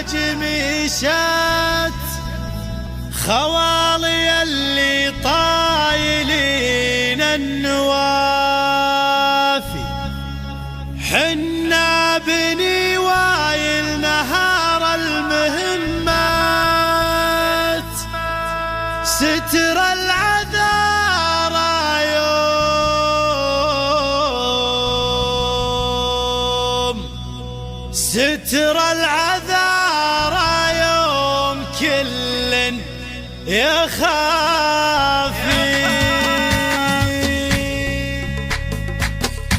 جميشات خوالي اللي طايلين النوافي، حنا بني وايل نهار المهمات، ستر العذارى يوم، ستر العذارى يوم كل يخافي.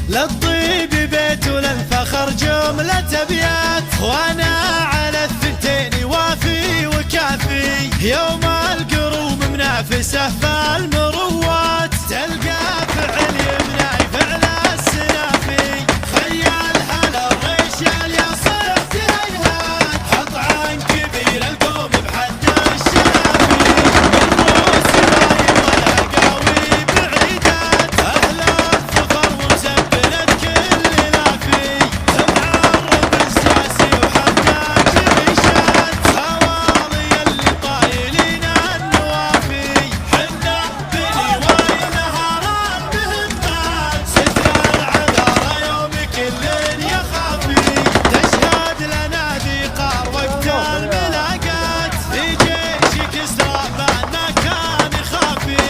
للطيب بيت وللفخر جملة أبيات، وانا على الثنتين وافي وكافي. يوم القروم منافسة فالمروات، تلقى فعل يمنعي فعل السنافي. خيال هلا الريشال يا صرت هيهات، حط عن كبير القوم بحد الشافي. الروس باين والهقاوي بعيدات، أهل الظفر ومسبلة كل لافي. معرب الساسي وحداد جريشات، خوالي اللي طايلين النوافي. حنا بني وايل نهار المهمات، ستر العذارى يوم كل يخافي. تشهد لنا ذي قار وقت الملاقات، في جيش كسرى بعدنا كان خافي.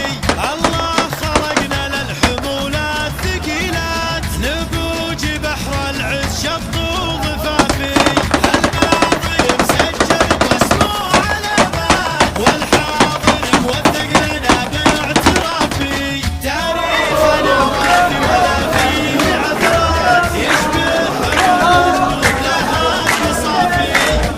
الله خلقنا للحمولة الثقيلات، نبوج بحر العز شط وضفافي. الماضي مسجل باسمه علامات، والحاضر موثق لنا باعترافي. تاريخنا وافي ولا فيه عثرات، يشبه حدود لها مصافي.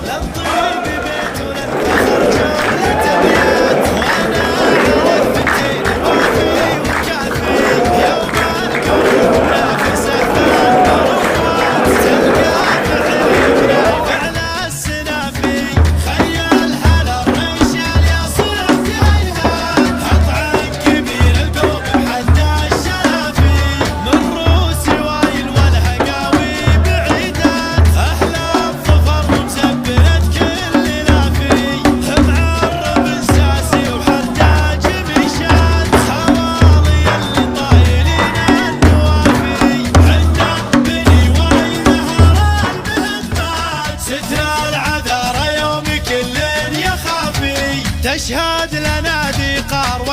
للطيب بيت وللفخر جملة أبيات، وانا على الثنتين وافي وكافي. يوم القوم منافسة فالمروات، تلقى فعل يمنعي فعل السنافي. خيال هلا الريشال يا صرت هيهات، حط عن كبير القوم بحد الشلافي. من روس وايل والهقاوي بعيدات، أهل الظفر ومسبلة كل لافي. معرب الساسي وحداد جميشات، خوالي اللي طايلين النوافي. حنا بني وايل نهار المهمات، ستر العذارى يوم كل يخافي. تشهد